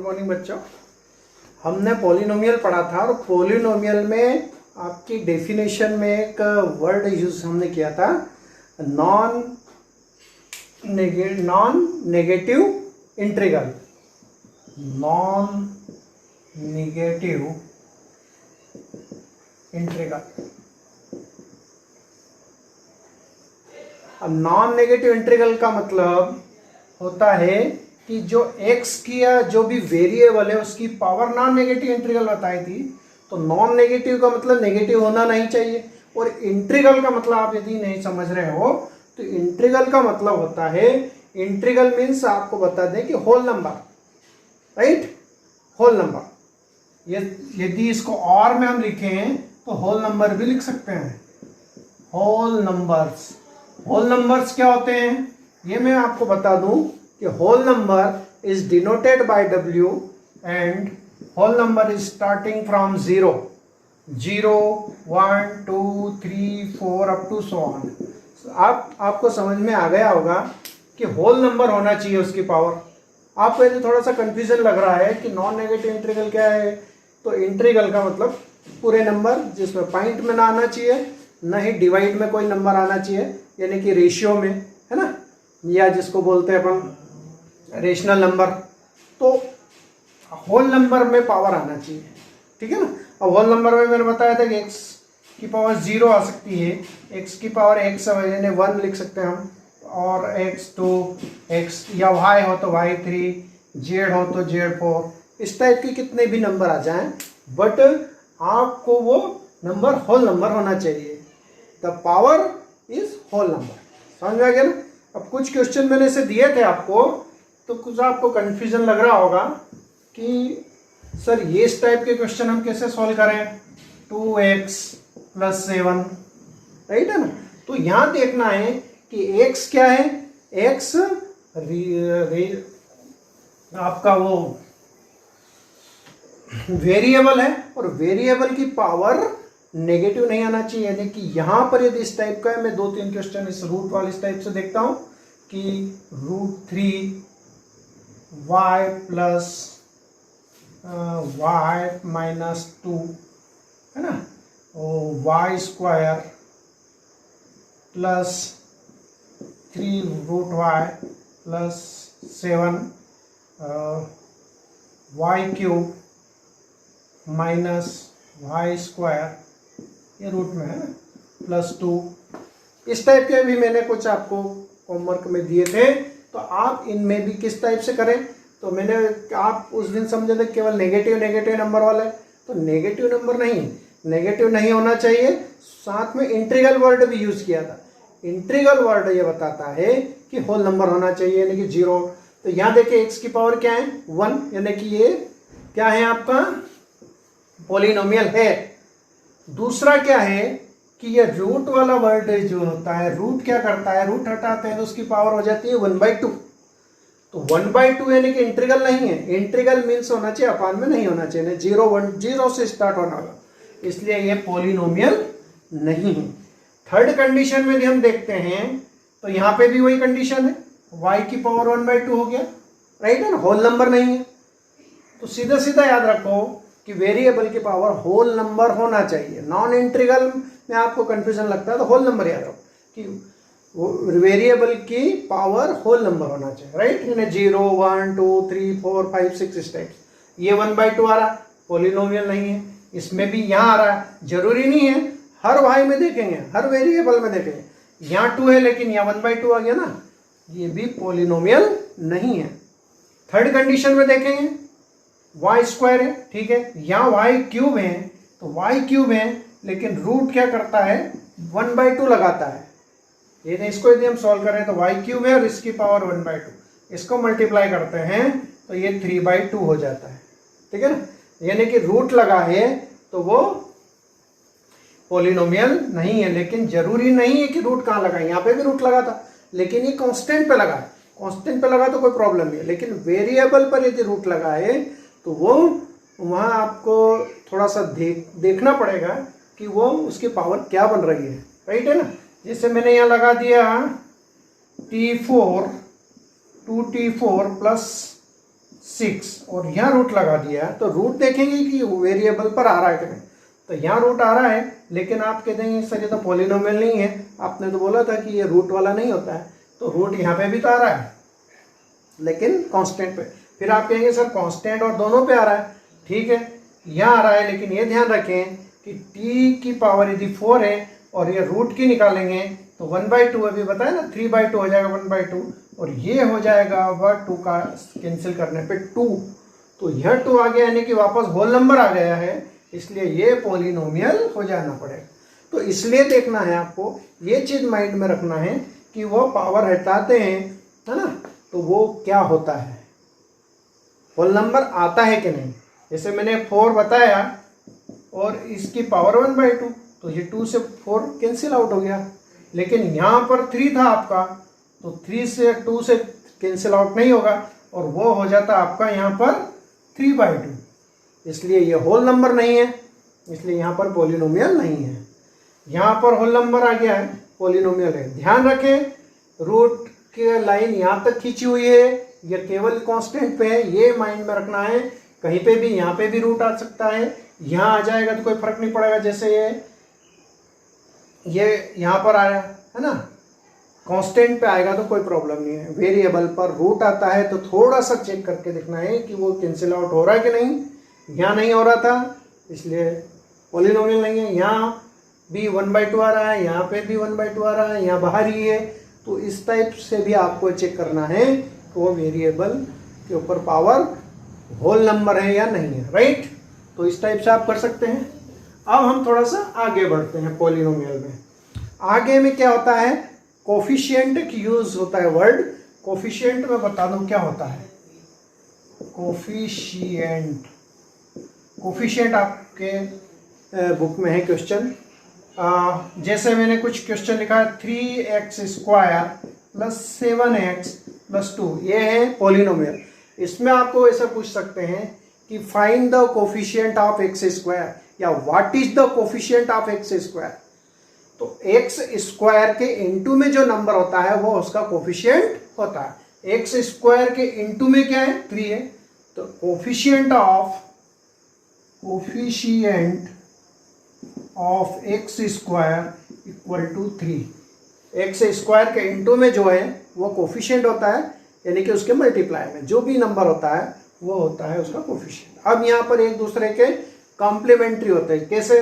Morning बच्चों। हमने polynomial पढ़ा था और पॉलिनोमियल में आपकी डेफिनेशन में एक वर्ड यूज हमने किया था, non negative integral. Non negative integral. अब नॉन नेगेटिव इंटीग्रल का मतलब होता है कि जो x की या जो भी वेरिएबल है उसकी पावर नॉन नेगेटिव इंटीग्रल बताई थी। तो नॉन नेगेटिव का मतलब नेगेटिव होना नहीं चाहिए, और इंटीग्रल का मतलब आप यदि नहीं समझ रहे हो तो इंटीग्रल का मतलब होता है, इंटीग्रल मीन्स आपको बता दें कि whole number, right, whole number. यदि इसको और में हम लिखें तो होल नंबर भी लिख सकते हैं। होल नंबर्स, होल नंबर्स क्या होते हैं ये मैं आपको बता दूं कि whole number is denoted by W and whole number is starting from 0, 1 2 3 4 up to so on. आपको समझ में आ गया होगा कि होल नंबर होना चाहिए उसकी पावर। आपको यदि थोड़ा सा कंफ्यूजन लग रहा है कि नॉन नेगेटिव इंटीग्रल क्या है, तो इंटीग्रल का मतलब पूरे नंबर जिसमें पॉइंट में ना आना चाहिए, न ही डिवाइड में कोई नंबर आना चाहिए, यानी कि रेशियो में, है ना, या जिसको बोलते हैं अपन रेशनल नंबर। तो होल नंबर में पावर आना चाहिए, ठीक है ना। अब होल नंबर में मैंने बताया था कि x की पावर 0 आ सकती है, x की पावर x यानी 1 लिख सकते हैं हम, और x2, x या y हो तो y3, z हो तो z4, इस टाइप के कितने भी नंबर आ जाएं, बट आपको वो नंबर होल नंबर होना चाहिए। The power is whole number. समझ में आ गया ना। अब कुछ क्वेश्चन मैंने से दिए थे आपको, तो कुछ आपको कंफ्यूजन लग रहा होगा कि सर ये इस टाइप के क्वेश्चन हम कैसे सॉल्व करें, 2x + 7, राइट है ना। तो यहां देखना है कि x क्या है, x आपका वो वेरिएबल है, और वेरिएबल की पावर नेगेटिव नहीं आना चाहिए। यानी कि यहां पर यदि इस टाइप का है, मैं 2-3 क्वेश्चन इस रूट वाले इस टाइप से देखता हूं कि √3y + y - 2, है ना, y² + 3√y + 7 y³ - y², ये रूट में है ना, +2। इस टाइप के भी मैंने कुछ आपको होमवर्क में दिए थे, तो आप इनमें भी किस टाइप से करें। तो मैंने, आप उस दिन समझे थे केवल नेगेटिव नंबर वाले, तो नेगेटिव नंबर नहीं, नेगेटिव नहीं होना चाहिए। साथ में इंटीग्रल वर्ड भी यूज किया था। इंटीग्रल वर्ड ये बताता है कि होल नंबर होना चाहिए, यानी कि 0। तो यहाँ देखिए x की पावर क्या है, 1, यानी कि ये क्या है आपका पॉलिनोमियल है। दूसरा क्या है कि ये रूट वाला वर्ड जो होता है, रूट क्या करता है, रूट हटाते हैं तो उसकी पावर हो जाती है 1/2। तो 1/2 यानी कि इंटीग्रल नहीं है। इंटीग्रल मीन्स होना चाहिए अपान में, नहीं होना चाहिए, 0 से स्टार्ट होना होगा, इसलिए ये पॉलिनोमियल नहीं है। थर्ड कंडीशन में भी हम देखते हैं तो यहाँ पे भी वही कंडीशन है, y की पावर 1/2 हो गया, राइट है ना, होल नंबर नहीं है। तो सीधा सीधा याद रखो कि वेरिएबल की पावर होल नंबर होना चाहिए। नॉन इंटीग्रल में आपको कंफ्यूजन लगता है तो होल नंबर याद रखो कि वेरिएबल की पावर होल नंबर होना चाहिए, राइट, यानी 0 1 2 3 4 5 6 इस टाइप। ये 1/2 आ रहा, पॉलिनोमियल नहीं है। इसमें भी यहाँ आ रहा है, जरूरी नहीं है हर y में देखेंगे, हर वेरिएबल में देखेंगे। यहाँ 2 है लेकिन यहाँ 1/2 आ गया ना, ये भी पॉलिनोमियल नहीं है। थर्ड कंडीशन में देखेंगे y² है, ठीक है, यहाँ y³ है, तो y³ है लेकिन रूट क्या करता है, 1/2 लगाता है। ये इसको यदि हम सॉल्व करें तो y³ है और इसकी पावर 1/2, इसको मल्टीप्लाई करते हैं तो ये 3/2 हो जाता है, ठीक है ना। यानी कि रूट लगा है तो वो पॉलिनोमियल नहीं है। लेकिन जरूरी नहीं है कि रूट कहाँ लगा, यहाँ पे भी रूट लगा था लेकिन ये कांस्टेंट पे लगा है। कांस्टेंट पे लगा तो कोई प्रॉब्लम नहीं है, लेकिन वेरिएबल पर यदि रूट लगा है तो वो वहाँ आपको थोड़ा सा देखना पड़ेगा कि वो उसकी पावर क्या बन रही है, राइट है ना। जैसे मैंने यहाँ लगा दिया T4 2T4 + 6 और यहाँ रूट लगा दिया है, तो रूट देखेंगे कि वेरिएबल पर आ रहा है कि नहीं। तो यहाँ रूट आ रहा है, लेकिन आप कह देंगे सर ये तो पॉलिनोमियल नहीं है, आपने तो बोला था कि ये रूट वाला नहीं होता है। तो रूट यहाँ पे भी तो आ रहा है, लेकिन कांस्टेंट पे। फिर आप कहेंगे सर कांस्टेंट और दोनों पे आ रहा है, ठीक है, यहाँ आ रहा है, लेकिन ये ध्यान रखें कि t की पावर यदि 4 है और ये रूट की निकालेंगे तो 1/2 अभी बताया ना, 3/2 हो जाएगा 1/2, और ये हो जाएगा 2 का कैंसिल करने पे 2। तो यह 2 आ गया, यानी कि वापस होल नंबर आ गया है, इसलिए ये पॉलिनोमियल हो जाना पड़ेगा। तो इसलिए देखना है आपको, ये चीज माइंड में रखना है कि वो पावर हटाते हैं, है ना, तो वो क्या होता है, होल नंबर आता है कि नहीं। जैसे मैंने 4 बताया और इसकी पावर 1/2, तो ये 2 से 4 कैंसिल आउट हो गया। लेकिन यहाँ पर 3 था आपका, तो 3 से 2 से कैंसिल आउट नहीं होगा, और वो हो जाता आपका यहाँ पर 3/2। इसलिए ये होल नंबर नहीं है, इसलिए यहाँ पर पॉलिनोमियल नहीं है। यहाँ पर होल नंबर आ गया है, पॉलिनोमियल है। ध्यान रखें रूट की लाइन यहाँ तक खींची हुई है, ये केवल कांस्टेंट पे है, ये माइंड में रखना है। कहीं पे भी, यहाँ पे भी रूट आ सकता है, यहाँ आ जाएगा तो कोई फर्क नहीं पड़ेगा। जैसे ये यहाँ पर आया है ना, कांस्टेंट पे आएगा तो कोई प्रॉब्लम नहीं है। वेरिएबल पर रूट आता है तो थोड़ा सा चेक करके देखना है कि वो कैंसिल आउट हो रहा है कि नहीं। यहाँ नहीं हो रहा था, इसलिए पॉलिनोमियल नहीं है। यहाँ भी 1/2 आ रहा है, यहाँ पे भी 1/2 आ रहा है, यहाँ बाहर ही है। तो इस टाइप से भी आपको चेक करना है कि वो वेरिएबल के ऊपर पावर होल नंबर है या नहीं है, राइट। तो इस टाइप से आप कर सकते हैं। अब हम थोड़ा सा आगे बढ़ते हैं पॉलिनोमियल में। आगे में क्या होता है, कोफिशिएंट की यूज होता है वर्ड। कोफिशिएंट में बता दूं क्या होता है, कोफिशिएंट। कोफिशिएंट आपके बुक में है क्वेश्चन, जैसे मैंने कुछ क्वेश्चन लिखा है 3x² + 7x + 2, ये है पॉलिनोमियल। इसमें आपको ऐसा पूछ सकते हैं कि find the coefficient of x² या what is the coefficient of x²। तो x² के इनटू में जो नंबर होता है वो उसका कोफिशिएंट होता है। x² के इनटू में क्या है, 3 है, तो कोफिशिएंट ऑफ x² = 3। x² के इनटू में जो है वो कोफिशिएंट होता है, यानी कि उसके मल्टीप्लाई में जो भी नंबर होता है वो होता है उसका कोफिशिएंट। अब यहाँ पर एक दूसरे के कॉम्प्लीमेंट्री होते हैं। कैसे,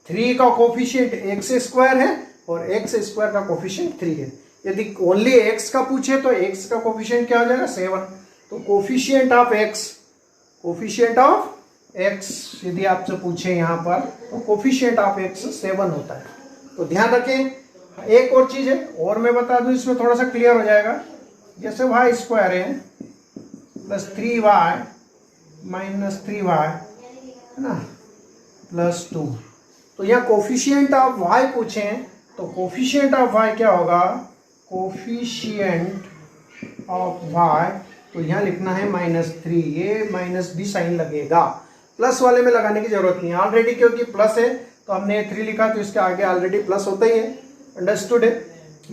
3 का कोफिशिएंट x² है और x² का कोफिशिएंट 3 है। यदि ओनली x का पूछे तो x का कोफिशिएंट क्या हो जाएगा, 7। तो कोफिशिएंट ऑफ x यदि आपसे पूछे यहाँ पर, तो कोफिशिएंट ऑफ x 7 होता है। तो ध्यान रखें। एक और चीज है, और मैं बता दूं, इसमें थोड़ा सा क्लियर हो जाएगा। जैसे y² है + 3y - 3y है ना +2, तो यहाँ कोफिशिएंट ऑफ y पूछे हैं, तो कोफिशिएंट ऑफ y क्या होगा, कोफिशिएंट ऑफ y, तो यहाँ लिखना है -3। ये माइनस भी साइन लगेगा, प्लस वाले में लगाने की जरूरत नहीं है ऑलरेडी, क्योंकि प्लस है तो हमने 3 लिखा, तो इसके आगे ऑलरेडी प्लस होता ही है, अंडरस्टूड है।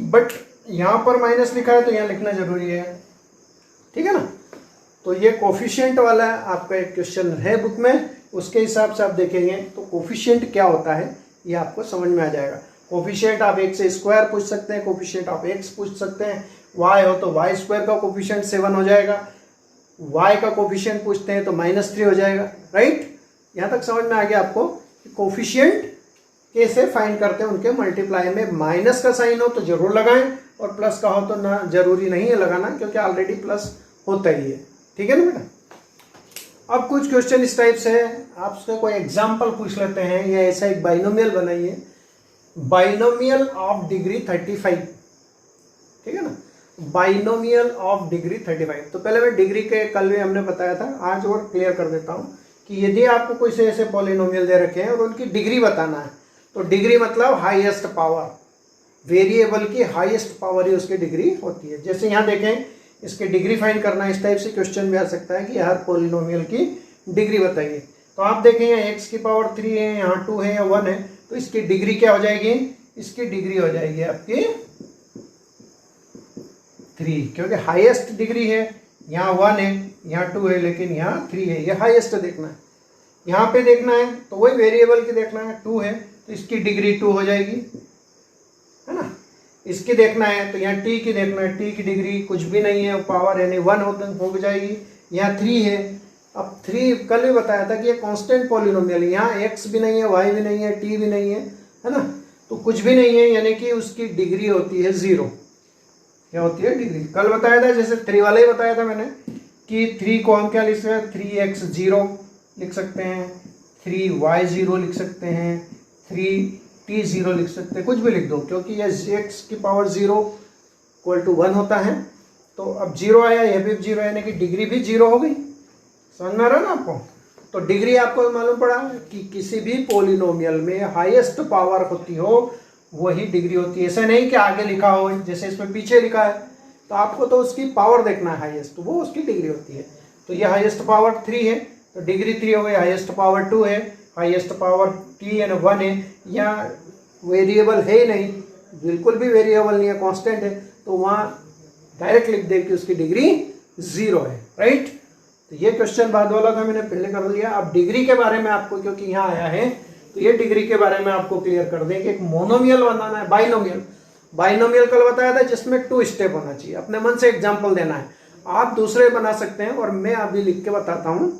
बट यहाँ पर माइनस लिखा है तो यहाँ लिखना जरूरी है, ठीक है ना। तो ये कोफिशिएंट वाला आपका एक क्वेश्चन है बुक में, उसके हिसाब से आप देखेंगे तो कोफिशिएंट क्या होता है ये आपको समझ में आ जाएगा। कोफिशिएंट आप x² पूछ सकते हैं, कोफिशिएंट ऑफ x पूछ सकते हैं, y हो तो y² का कोफिशिएंट 7 हो जाएगा, y का कोफिशिएंट पूछते हैं तो -3 हो जाएगा, राइट। यहाँ तक समझ में आ गया आपको कि कोफिशिएंट कैसे फाइंड करते हैं। उनके मल्टीप्लाई में माइनस का साइन हो तो जरूर लगाएं, और प्लस का हो तो ना जरूरी नहीं है लगाना, क्योंकि ऑलरेडी प्लस होता ही है, ठीक है ना बेटा। अब कुछ क्वेश्चन इस टाइप से है, आपसे कोई एग्जाम्पल पूछ लेते हैं, या ऐसा एक बाइनोमियल बनाइए, बाइनोमियल ऑफ डिग्री 35, ठीक है ना, बाइनोमियल ऑफ डिग्री 35। तो पहले मैं डिग्री के कल भी हमने बताया था, आज और क्लियर कर देता हूँ कि यदि आपको कोई से ऐसे पॉलिनोमियल दे रखे हैं और उनकी डिग्री बताना है, तो डिग्री मतलब हाईएस्ट पावर, वेरिएबल की हाईएस्ट पावर ही उसकी डिग्री होती है। जैसे यहाँ देखें, इसकी डिग्री फाइंड करना, इस टाइप से क्वेश्चन भी आ सकता है कि हर पॉलिनोमियल की डिग्री बताइए। तो आप देखें यहाँ x की पावर 3 है, यहाँ 2 है या 1 है, तो इसकी डिग्री क्या हो जाएगी, इसकी डिग्री हो जाएगी आपकी 3, क्योंकि हाईएस्ट डिग्री है, यहाँ 1 है, यहाँ 2 है, लेकिन यहाँ 3 है। ये हाईएस्ट देखना है, यहाँ पे देखना है तो वही वेरिएबल की देखना है। 2 है तो इसकी डिग्री 2 हो जाएगी, है ना। इसकी देखना है तो यहाँ t की देखना है, t की डिग्री कुछ भी नहीं है, पावर यानी 1 हो जाएगी। यहाँ 3 है, अब 3 कल भी बताया था कि ये कांस्टेंट पॉलिनोमियल है, यहाँ x भी नहीं है, y भी नहीं है, t भी नहीं है ना, तो कुछ भी नहीं है, यानी कि उसकी डिग्री होती है 0। क्या होती है डिग्री? कल बताया था, जैसे 3 वाला ही बताया था मैंने कि 3 को हम क्या लिख सकते हैं, 3x0 लिख सकते हैं, 3y0 लिख सकते हैं, 3t0 लिख सकते हैं, कुछ भी लिख दो, क्योंकि ये x की पावर 0 इक्वल टू 1 होता है। तो अब 0 आया, यह भी 0 यानी कि डिग्री भी 0 हो गई। समझ में आ रहा है ना आपको? तो डिग्री आपको मालूम पड़ा कि किसी भी पॉलिनोमियल में हाईएस्ट पावर होती हो वही डिग्री होती है। ऐसा नहीं कि आगे लिखा हो, जैसे इसमें पीछे लिखा है, तो आपको तो उसकी पावर देखना है हाईएस्ट, तो वो उसकी डिग्री होती है। तो ये हाईएस्ट पावर 3 है तो डिग्री 3 हो गई। हाईएस्ट पावर 2 है, हाईएस्ट पावर t एंड 1 है, यहाँ वेरिएबल है ही नहीं, बिल्कुल भी वेरिएबल नहीं है, कांस्टेंट है, तो वहाँ डायरेक्ट लिख दे कि उसकी डिग्री 0 है, राइट। तो ये क्वेश्चन बाद वाला था, मैंने पहले कर दिया। अब डिग्री के बारे में आपको, क्योंकि यहाँ आया है तो ये डिग्री के बारे में आपको क्लियर कर दें कि एक मोनोमियल बनाना है, बाइनोमियल कल बताया था जिसमें 2 स्टेप होना चाहिए। अपने मन से एग्जाम्पल देना है, आप दूसरे बना सकते हैं और मैं अभी लिख के बताता हूँ,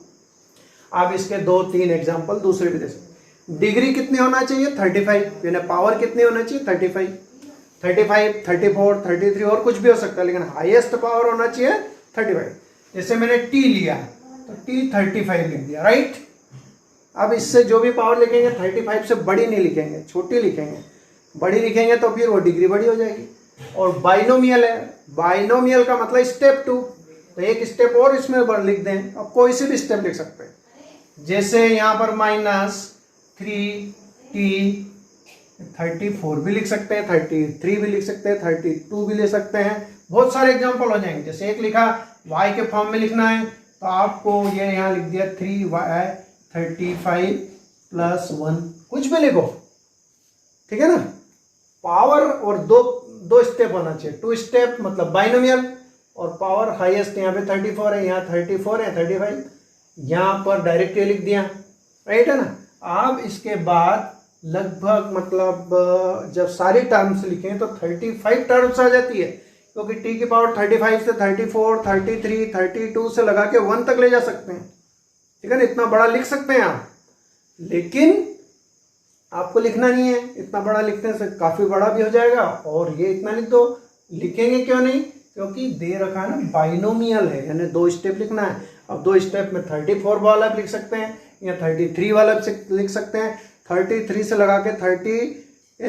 आप इसके 2-3 एग्जाम्पल दूसरे भी दे सकते हैं। डिग्री कितनी होना चाहिए? 35, यानी पावर कितनी होना चाहिए? 35, 34, 33 और कुछ भी हो सकता है, लेकिन हाईएस्ट पावर होना चाहिए 35। जैसे मैंने t लिया तो t 35 लिख दिया, राइट। अब इससे जो भी पावर लिखेंगे 35 से बड़ी नहीं लिखेंगे, छोटी लिखेंगे। बड़ी लिखेंगे तो फिर वो डिग्री बड़ी हो जाएगी। और बाइनोमियल है, बाइनोमियल का मतलब स्टेप 2, तो एक स्टेप और इसमें लिख दें। अब कोई से भी स्टेप लिख सकते हैं, जैसे यहाँ पर -3t 34 भी लिख सकते हैं, 33 भी लिख सकते हैं, 32 भी ले सकते हैं। बहुत सारे एग्जाम्पल हो जाएंगे। जैसे एक लिखा y के फॉर्म में लिखना है तो आपको ये यहाँ लिख दिया 3y 35 + 1, कुछ भी लिखो, ठीक है ना। पावर और दो स्टेप होना चाहिए, 2 स्टेप मतलब बाइनोमियल, और पावर हाईएस्ट यहाँ पे 34 है, यहाँ 34 है, 35 यहाँ पर डायरेक्ट लिख दिया, राइट है ना। अब इसके बाद लगभग मतलब जब सारी टर्म्स लिखें तो 35 टर्म्स आ जाती है, क्योंकि t की पावर 35 से 34, 33, 32 से लगा के 1 तक ले जा सकते हैं, ठीक है ना। इतना बड़ा लिख सकते हैं आप, लेकिन आपको लिखना नहीं है। इतना बड़ा लिखने से काफी बड़ा भी हो जाएगा, और ये इतना लिख दो। लिखेंगे क्यों नहीं? क्योंकि दे रखा है ना बाइनोमियल है, यानी 2 स्टेप लिखना है। अब 2 स्टेप में 34 वाला भी लिख सकते हैं, या 33 वाला भी लिख सकते हैं, 33 से लगा के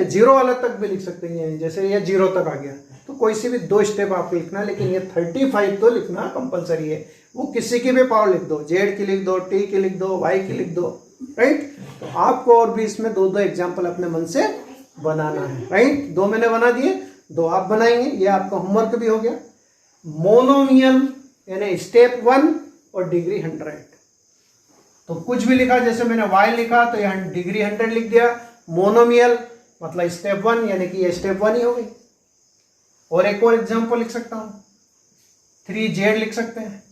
0 वाला तक भी लिख सकते हैं, जैसे ये 0 तक आ गया, तो कोई सी भी 2 स्टेप आपको लिखना है। लेकिन ये 35 तो लिखना कंपलसरी है। वो किसी की भी पावर लिख दो, z की लिख दो, t की लिख दो, y की लिख दो, राइट। तो आपको और भी इसमें 2 एग्जाम्पल अपने मन से बनाना है, राइट। 2 मैंने बना दिए, 2 आप बनाएंगे, ये आपका होमवर्क भी हो गया। मोनोमियल यानी स्टेप 1 और डिग्री 100, तो कुछ भी लिखा, जैसे मैंने y लिखा तो यहाँ डिग्री 100 लिख दिया। मोनोमियल मतलब स्टेप 1, यानी कि ये स्टेप 1 ही हो गई। और एक और एग्जांपल लिख सकता हूं, 3z लिख सकते हैं,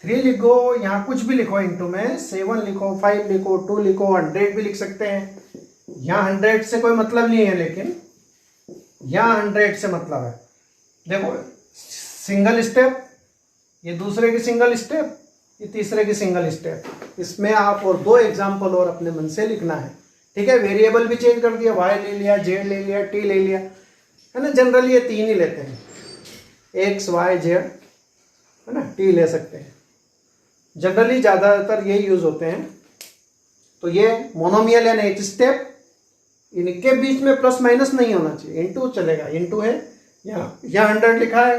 3 लिखो, यहाँ कुछ भी लिखो इंटू में, 7 लिखो, 5 लिखो, 2 लिखो, 100 भी लिख सकते हैं। यहाँ 100 से कोई मतलब नहीं है, लेकिन यहाँ 100 से मतलब है। देखो सिंगल स्टेप, ये दूसरे की सिंगल स्टेप, ये तीसरे की सिंगल स्टेप। इसमें आप और 2 एग्जाम्पल और अपने मन से लिखना है, ठीक है। वेरिएबल भी चेंज कर दिया, y ले लिया, z ले लिया, t ले लिया, है ना। जनरली ये 3 ही लेते हैं, x y z, है ना, t ले सकते हैं। जनरली ज़्यादातर यही यूज होते हैं। तो ये मोनोमियल यानी एक स्टेप, इनके बीच में प्लस माइनस नहीं होना चाहिए, इनटू चलेगा, इनटू है। यहाँ 100 लिखा है,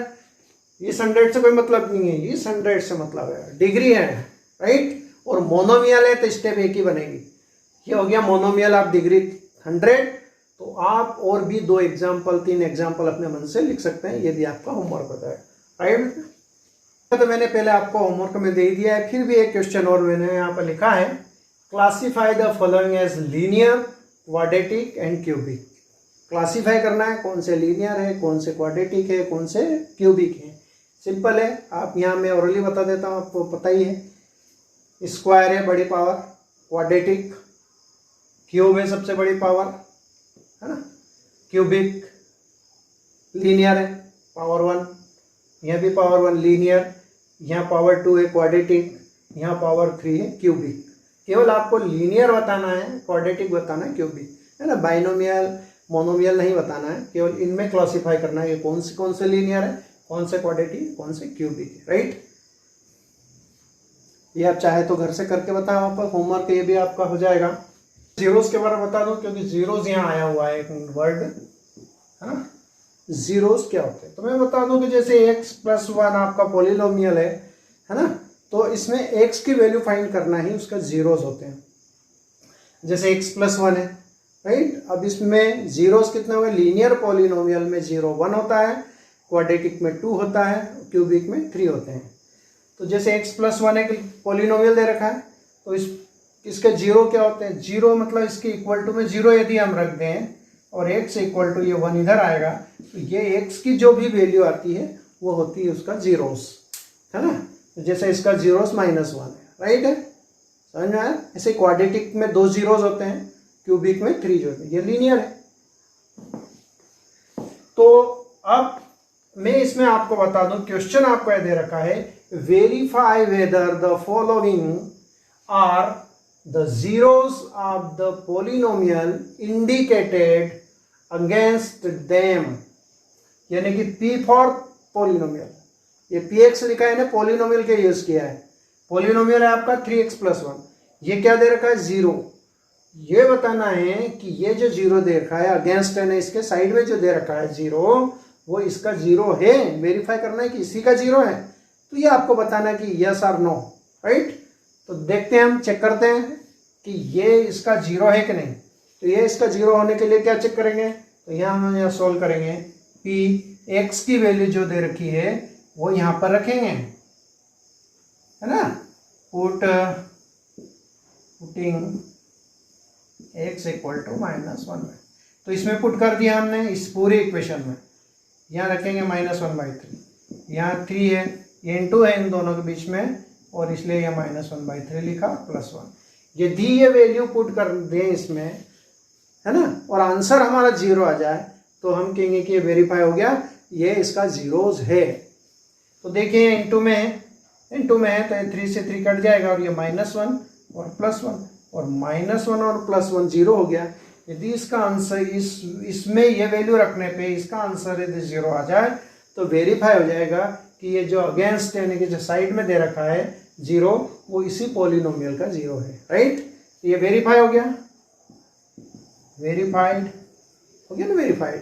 इस 100 से कोई मतलब नहीं है, इस 100 से मतलब है, डिग्री है, राइट। और मोनोमियल है तो स्टेप एक ही बनेगी। ये हो गया मोनोमियल, आप डिग्री 100। तो आप और भी 2 एग्जाम्पल 3 एग्जाम्पल अपने मन से लिख सकते हैं, यदि आपका होमवर्क होता है, राइट। तो मैंने पहले आपको होमवर्क में दे दिया है, फिर भी एक क्वेश्चन और मैंने यहाँ पर लिखा है, classify the following as linear, quadratic and cubic. Classify करना है कौन से लीनियर है, कौन से क्वाड्रेटिक है, कौन से क्यूबिक है। सिंपल है। आप यहाँ मैं ओरली बता देता हूँ, आपको पता ही है। स्क्वायर है बड़ी पावर, क्वाड्रेटिक, क्यूब है सबसे बड़ी पावर, है ना, क्यूबिक, लीनियर है पावर 1, यहाँ भी पावर 1 लीनियर, यहाँ पावर 2 है क्वाड्रेटिक, यहाँ पावर 3 है क्यूबिक। केवल आपको लीनियर बताना है, क्वाड्रेटिक बताना है, क्यूबिक, है ना, बाइनोमियल मोनोमियल नहीं बताना है, केवल इनमें क्लासिफाई करना है कि कौन से लीनियर है, कौन से क्वाड्रेटिक, कौन से क्यूबिक है, राइट। ये आप चाहे तो घर से करके बताओ, आप होमवर्क ये भी आपका हो जाएगा। जीरोस के बारे में बता दो, क्योंकि जीरोस यहाँ आया हुआ है एक वर्ड, है ना। जीरोस क्या होते हैं तो मैं बता दूं कि जैसे x+1 आपका पॉलिनोमियल है ना, तो इसमें x की वैल्यू फाइंड करना ही उसका जीरोस होते हैं। जैसे x+1 है, राइट। अब इसमें जीरोस कितने हो गए, लीनियर पॉलिनोमियल में 0 1 होता है, क्वाड्रेटिक में 2 होता है, क्यूबिक में 3 होते हैं। तो जैसे x+1 एक पॉलिनोमियल दे रखा है, तो इसके जीरो क्या होते हैं, जीरो मतलब इसके इक्वल टू में 0 यदि हम रख दें और x इक्वल टू ये 1 इधर आएगा, तो ये x की जो भी वैल्यू आती है वो होती है उसका जीरोस, है ना। तो जैसे इसका जीरोस -1 है, राइट है, समझ में आया। ऐसे क्वाड्रेटिक में 2 जीरोस होते हैं, क्यूबिक में 3 जो होते हैं, ये लीनियर है। तो अब मैं इसमें आपको बता दूं, क्वेश्चन आपको दे रखा है, verify whether the following are the zeros of the polynomial indicated against them, यानी कि P for polynomial, ये px लिखा है ना, पोलिनोमियल के यूज किया है। पोलिनोमियल है आपका 3x+1, ये क्या दे रखा है 0। ये बताना है कि ये जो 0 दे रखा है अगेंस्ट है ना, इसके साइड में जो दे रखा है 0, वो इसका 0 है। वेरीफाई करना है कि इसी का 0 है, तो ये आपको बताना है कि यस और नो, राइट। तो देखते हैं, हम चेक करते हैं कि ये इसका 0 है कि नहीं। तो ये इसका 0 होने के लिए क्या चेक करेंगे, तो यहाँ हम यहाँ सोल्व करेंगे। p x की वैल्यू जो दे रखी है वो यहाँ पर रखेंगे, है ना, पुटिंग x इक्वल टू -1। तो इसमें पुट कर दिया हमने इस पूरे इक्वेशन में, यहाँ रखेंगे -1/3, यहाँ 3 है, ये इंटू है इन दोनों के बीच में, और इसलिए ये -1/3 लिखा +1। यदि ये वैल्यू पुट कर दें इसमें, है ना, और आंसर हमारा 0 आ जाए, तो हम कहेंगे कि ये वेरीफाई हो गया, ये इसका जीरोस है। तो देखिए इंटू में है तो ये 3 से 3 कट जाएगा, और ये -1 और +1, और -1 और +1 0 हो गया। यदि इसका आंसर इसमें ये वैल्यू रखने पे इसका आंसर यदि 0 आ जाए, तो वेरीफाई हो जाएगा कि ये जो अगेंस्ट यानी कि जो साइड में दे रखा है 0, वो इसी पॉलिनोमियल का 0 है, राइट। ये वेरीफाई हो गया, वेरीफाइड हो गया ना, वेरीफाइड।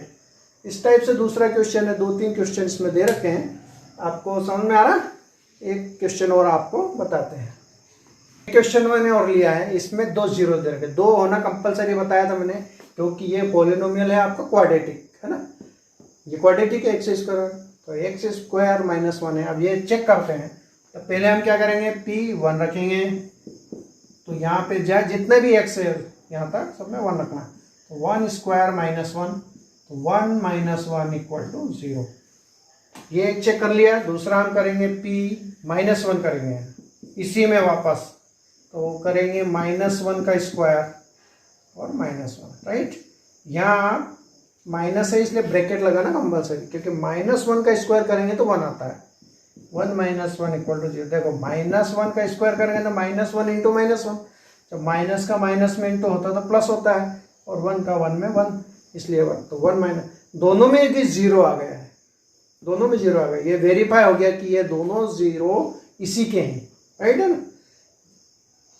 इस टाइप से दूसरा क्वेश्चन है, 2-3 क्वेश्चन इसमें दे रखे हैं, आपको समझ में आ रहा। एक क्वेश्चन और आपको बताते हैं। क्वेश्चन मैंने और लिया है, इसमें 2 जीरो दे रखे, 2 होना कंपलसरी बताया था मैंने, क्योंकि ये पॉलिनोमियल है आपका क्वाड्रेटिक, है ना, ये क्वाड्रेटिक है x², तो x² -1 है। अब ये चेक करते हैं, तो पहले हम क्या करेंगे, p 1 रखेंगे, तो यहाँ पे जाए जितने भी x है यहाँ तक सब में 1 रखना, तो 1² -1, तो 1 -1 = 0। ये एक चेक कर लिया। दूसरा हम करेंगे p -1 करेंगे इसी में वापस, तो करेंगे -1 का स्क्वायर और -1, राइट। यहाँ माइनस है इसलिए ब्रैकेट लगाना कंपलसरी, क्योंकि -1 का स्क्वायर करेंगे तो 1 आता है। 1 - 1 = 0। देखो -1 का स्क्वायर करेंगे तो -1 × -1, जब माइनस का माइनस में इंटू होता है तो प्लस होता है, और 1 का 1 में 1, इसलिए 1, तो 1 दोनों में यदि 0 आ गया है, दोनों में 0 आ गया, ये वेरीफाई हो गया कि ये दोनों 0 इसी के हैं, राइट है ना।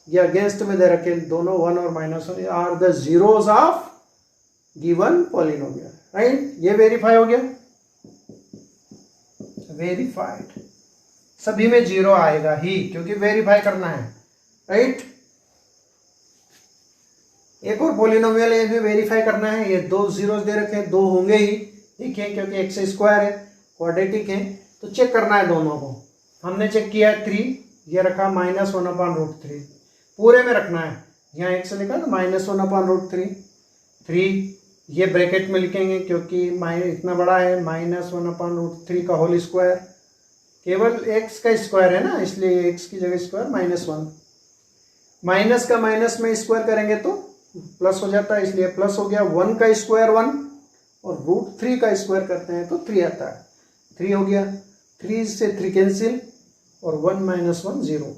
ये अगेंस्ट में दे रखे दोनों 1 और -1 are the zeros of given polynomial, right. ये वेरीफाई हो गया, वेरीफाइड। सभी में 0 आएगा ही, क्योंकि वेरीफाई करना है, राइट। एक और पॉलिनोमियल है, इसमें वेरीफाई करना है। ये 2 जीरोस दे रखे हैं, 2 होंगे ही, देखिए, क्योंकि x² है, क्वाड्रेटिक है, तो चेक करना है दोनों को। हमने चेक किया 3, ये रखा -1/√3, पूरे में रखना है। यहाँ x लिखा तो -1/√3, 3 ये ब्रैकेट में लिखेंगे क्योंकि इतना बड़ा है, -1/√3 का होल स्क्वायर, केवल x का स्क्वायर है ना, इसलिए x की जगह स्क्वायर -1। माइनस का माइनस में स्क्वायर करेंगे तो प्लस हो जाता है, इसलिए प्लस हो गया। 1 का स्क्वायर 1 और √3 का स्क्वायर करते हैं तो 3 आता है, 3 हो गया। 3 से 3 कैंसिल और 1 - 1 0।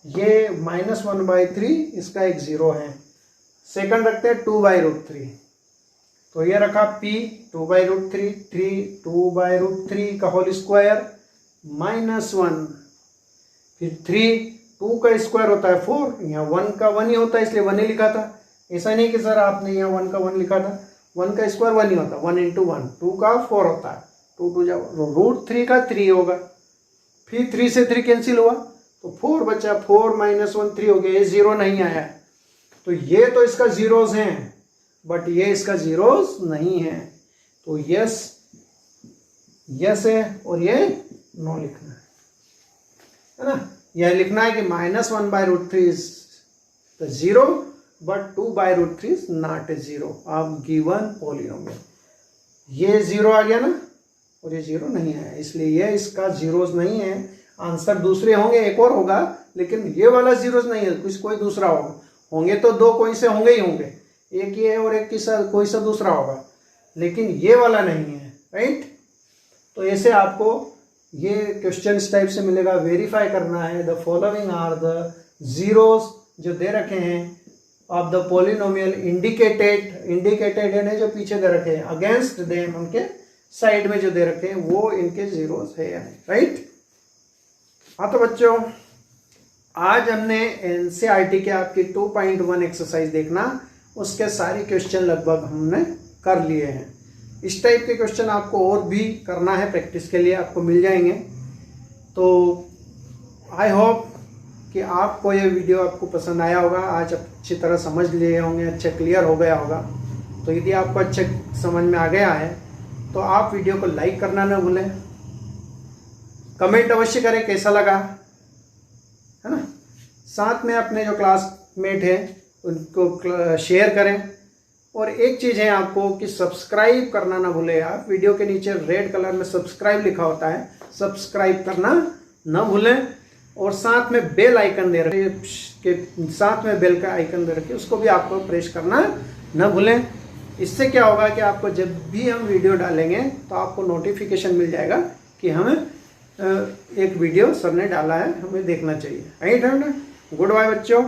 ये -1/3 इसका एक 0 है। सेकंड रखते हैं 2/√3, तो ये रखा p 2/√3, 3 2/√3 का होल स्क्वायर -1, फिर 3 2 का स्क्वायर होता है 4, यहाँ 1 का 1 ही होता है इसलिए 1 ही लिखा था। ऐसा नहीं कि सर आपने यहाँ 1 का 1 लिखा था, 1 का स्क्वायर 1 ही होता है, 1 × 1, 2 का 4 होता है, 2 2 √3 का 3 होगा। फिर 3 से 3 कैंसिल हुआ तो 4 बचा, 4 - 1 3 हो गया, ये 0 नहीं आया है। तो ये तो इसका जीरोस हैं बट ये इसका जीरोस नहीं है, तो यस यस है और ये नो लिखना है ना। यह लिखना है कि -1/√3 is the 0 but 2/√3 is not a 0 of given polynomial. ये 0 आ गया ना और ये 0 नहीं है, इसलिए ये इसका जीरोस नहीं है। आंसर दूसरे होंगे, एक और होगा, लेकिन ये वाला जीरोस नहीं है, कुछ कोई दूसरा होंगे तो दो कोई से होंगे ही होंगे, एक ये है और एक कोई सा दूसरा होगा, लेकिन ये वाला नहीं है, राइट। तो ऐसे आपको ये क्वेश्चन इस टाइप से मिलेगा। वेरीफाई करना है the following are the zeros जो दे रखे हैं ऑफ द पॉलिनोमियल इंडिकेटेड यानी जो पीछे दे रखे हैं, अगेंस्ट देम उनके साइड में जो दे रखे हैं वो इनके जीरोस है, राइट। हाँ तो बच्चों, आज हमने एनसीईआरटी के आपकी 2.1 एक्सरसाइज देखना, उसके सारे क्वेश्चन लगभग हमने कर लिए हैं। इस टाइप के क्वेश्चन आपको और भी करना है, प्रैक्टिस के लिए आपको मिल जाएंगे। तो आई होप कि आपको ये वीडियो आपको पसंद आया होगा, आज अच्छी तरह समझ लिए होंगे, अच्छा क्लियर हो गया होगा। तो यदि आपको अच्छे समझ में आ गया है तो आप वीडियो को लाइक करना ना भूलें, कमेंट अवश्य करें कैसा लगा, है ना। साथ में अपने जो क्लासमेट हैं उनको शेयर करें। और एक चीज़ है आपको कि सब्सक्राइब करना ना भूलें आप। वीडियो के नीचे रेड कलर में सब्सक्राइब लिखा होता है, सब्सक्राइब करना ना भूलें। और साथ में बेल आइकन दे रखे के साथ में बेल का आइकन दे रखे, उसको भी आपको प्रेस करना ना भूलें। इससे क्या होगा कि आपको जब भी हम वीडियो डालेंगे तो आपको नोटिफिकेशन मिल जाएगा कि हमें एक वीडियो सर ने डाला है, हमें देखना चाहिए, राइट है ना। गुड बाय बच्चों।